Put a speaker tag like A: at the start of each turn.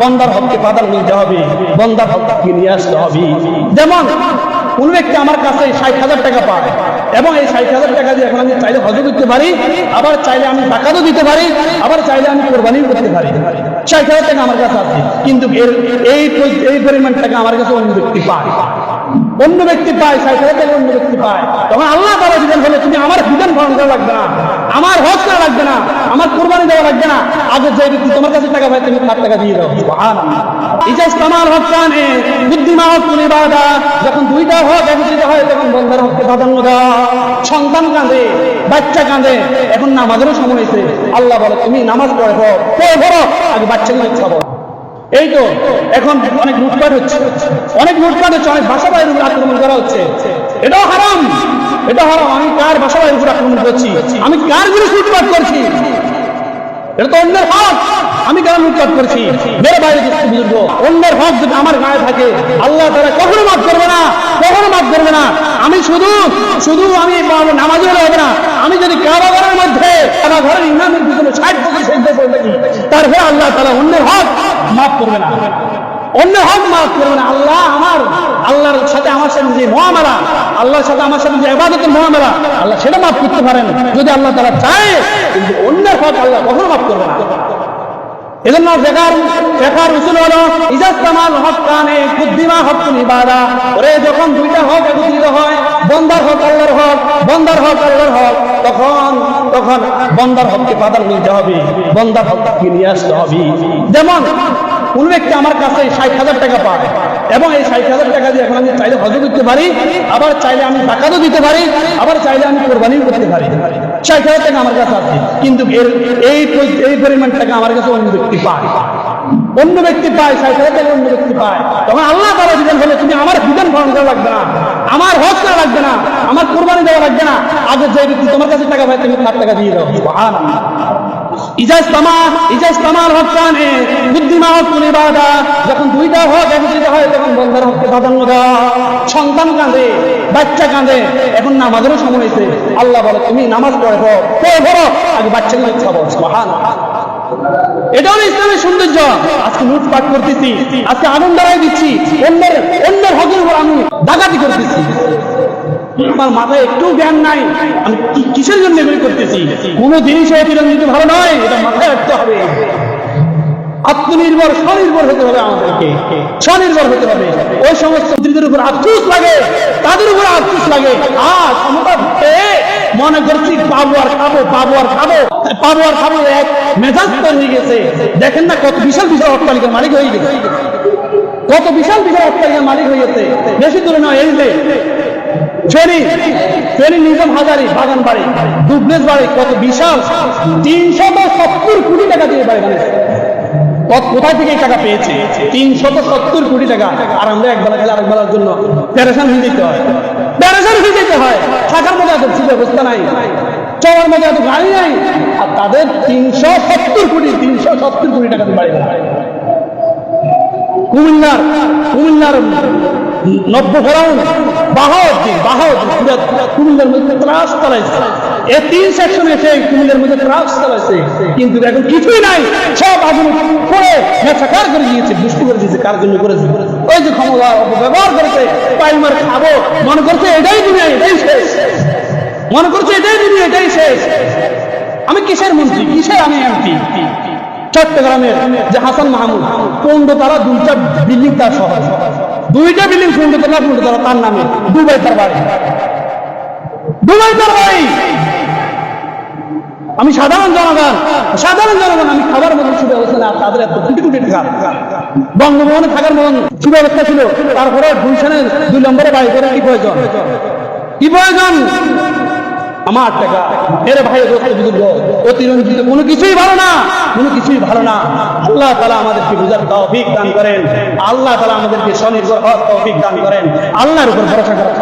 A: বন্দার হককে প্রাধান্য দিতে হবে, বন্দার হককে নিয়ে আসতে হবে। যেমন কোন ব্যক্তি আমার কাছে ৬০,০০০ টাকা পায় এবং এই ৬০,০০০ টাকা দিয়ে এখন আমি চাইলে হজ করতে পারি, আবার চাইলে আমি টাকাও দিতে পারি, আবার চাইলে আমি কোরবানিও করতে পারি। ৬০,০০০ টাকা আমার কাছে আছে, কিন্তু এই পরিমাণ টাকা আমার কাছে অন্য ব্যক্তি পায়, অন্য ব্যক্তি পায় ৬০,০০০ টাকা অন্য ব্যক্তি পায়। তখন আল্লাহ তাআলা বিধান হলে তুমি আমার বিধান পালন করা লাগবে না, আমার হজ করা লাগবে না, আমার কোরবানি দেওয়া লাগবে না। আগে যে ব্যক্তি তোমার কাছে টাকা পায় তুমি তার টাকা দিয়ে দাও। সুবহানাল্লাহ। ইজাজতামাল হক্কানে বুদ্ধিমা হকুল ইবাদা, যখন দুইটা হক একত্রিত হয় তখন বন্দার হককে প্রাধান্য দেওয়া। সন্তান কাঁদে, বাচ্চা কাঁদে, এখন নামাজেরও সময় হয়েছে, আল্লাহ বলে তুমি নামাজ পড়ো, আগে বাচ্চাগুলো খাবো। এই তো এখন অনেক লুটপাট হচ্ছে, অনেক বাসা বাড়ির উপর আক্রমণ করা হচ্ছে, এটাও হারাম, এটা হারাম। আমি কার বাসা বাড়ির উপর আক্রমণ করছি? আমি কার জিনিস লুটপাট করছি? এটা তো অন্যের হক, আমি কেন লুটপাট করছি? মেরে বাইরে বুজুর্গ, অন্যের হক যদি আমার গায়ে থাকে আল্লাহ তাআলা কখনো মাফ করবে না, কখনো মাফ করবে না। আমি শুধু আমি নামাজি হলে হবে না, আমি যদি কাবা ঘরের মধ্যে কাবা ঘরের ইমামের পিছনে ৬০ বছর সেজদা করে থাকি, তারপরে আল্লাহ তাআলা অন্যের হক মাফ করবে না, অন্যের হক মাফ করবে না। আল্লাহর সাথে আমার সাথে যে মুআমালা, আল্লাহর সাথে আমার সাথে যে ইবাদতের মুআমালা, আল্লাহ সেটা মাফ করতে পারেন যদি আল্লাহ তাআলা চায়, কিন্তু অন্যের হক আল্লাহ কখনো মাফ করবে না। এজন্য ফেকার উসুল হলো ইজাজতামাল হক্কানে বুদ্ধিমা হকুল ইবাদা। ওরে যখন দুইটা হক একত্রিত হয়, বন্দার হক আল্লাহর হক, বন্দার হক আল্লাহর হক, তখন বন্দার হককে প্রাধান্য দিতে হবে, বন্দার হককে নিয়ে আসতে হবে। যেমন কোন ব্যক্তি আমার কাছে ৬০,০০০ টাকা পায় এবং এই ৬০,০০০ টাকা দিয়ে এখন আমি চাইলে হজ করতে পারি, আবার চাইলে আমি টাকাও দিতে পারি, আবার চাইলে আমি কোরবানিও করতে পারি। ৬০,০০০ টাকা আমার কাছে আছে, কিন্তু এই পরিমাণ টাকা আমার কাছে অন্য ব্যক্তি পায়, অন্য ব্যক্তি পায় ৬০,০০০ টাকা অন্য ব্যক্তি পায়। তখন আল্লাহ তাআলা বিধান হলে তুমি আমার বিধান পালন করা লাগবে না, আমার হজ করা লাগবে না, আমার কোরবানি দেওয়া লাগবে না। আগে যে ব্যক্তি তোমার কাছে টাকা পায় তুমি তার টাকা দিয়ে দাও। সুবহানাল্লাহ। ইজাজতামাল হক্কানে বুদ্ধিমা হকুল ইবাদা, যখন দুইটা হক একত্রিত হয় তখন বন্দার হককে প্রাধান্য দেওয়া। সন্তান কাঁদে, বাচ্চা কাঁদে, এখন নামাজেরও সময় হয়েছে, আল্লাহ বলে তুমি নামাজ পড়ো, আগে বাচ্চাগুলো খাবো। সুবহানাল্লাহ। এটা হলো ইসলামের সৌন্দর্য। আজকে লুটপাট করতেছি, আজকে আগুন ধরাই দিচ্ছি, অন্যের হকের উপর আমি ডাকাতি করতেছি। আমার মাথায় একটু জ্ঞান নাই, আমি কিসের জন্য এগুলি করতেছি? কোনো জিনিস অতিরঞ্জিত ভালো নয়, এটা মাথায় রাখতে হবে। আত্মনির্ভর, স্বনির্ভর হতে হবে, আমাদেরকে স্বনির্ভর হতে হবে। ওই সমস্ত স্ত্রীদের উপর আফসোস লাগে, তাদের উপর আফসোস লাগে। আর ক্ষমতা মনে করছি পাবো আর খাবো, এক মেজাজ তৈরি গেছে। দেখেন না কত বিশাল অট্টালিকার মালিক হয়ে গেছে, কত বিশাল অট্টালিকার মালিক হয়ে গেছে। বেশি দূরে নয়, এই যে ফেনী নিজাম হাজারি বাগান বাড়ি, ডুবলেস বাড়ি, কত বিশাল, ৩৭০ কোটি টাকা দিয়ে বাড়ি বানিয়েছে। কোথায় থেকে এই টাকা পেয়েছে? ৩৭০ কোটি টাকা। আর আমরা একবেলা খেলে আরেক বেলার জন্য প্যারেশান হয়ে যেতে হয়, থাকার মতো এত ব্যবস্থা নাই, চলার মতো এত গাড়ি নাই, আর তাদের ৩৭০ কোটি টাকা দিয়ে বাড়ি বানায়। কুমিল্লার নব্য ফেরাউন বাহাউদ্দিন কুমিল্লার মধ্যে ত্রাস চালাইছে। এই ৩ সেকশনে এসে কুমিল্লার মধ্যে ত্রাস চালাইছে, কিন্তু এখন কিছুই নাই, সব আগুন করে মেছাকার করে দিয়েছে, দুষ্টু করে দিয়েছে। কার জন্য করেছে? ওই যে ক্ষমতা অপব্যবহার করেছে, পাইমার খাবো মনে করছে এটাই দুনিয়া, এটাই শেষ মনে করছে, এটাই দুনিয়া, এটাই শেষ। আমি কিসের মন্ত্রী, কিসের আমি এমপি? চট্টগ্রামের যে হাসান মাহমুদ, 15 তলা 2টা বিল্ডিং, তার শহর 2টা বিল্ডিং 15 তলা তার নামে, দুবাই তার বাড়ি। আমি সাধারণ জনগণ, আমি খাবার মতন সুব্যবস্থা, তাদের এত কোটি কোটি টাকা। বঙ্গভবনে থাকার মতন সুব্যবস্থা ছিল, তারপরে গুলশানের 2 নম্বরে বাড়ি করে কি প্রয়োজন? আমার টাকা। এর ভাই বুজুর্গ, অতিরঞ্জিত কোনো কিছুই ভালো না, আল্লাহ তাআলা আমাদেরকে বুঝার তৌফিক দান করেন, আল্লাহ তাআলা আমাদেরকে স্বনির্ভর হওয়ার তৌফিক দান করেন। আল্লাহর উপর ভরসা করা।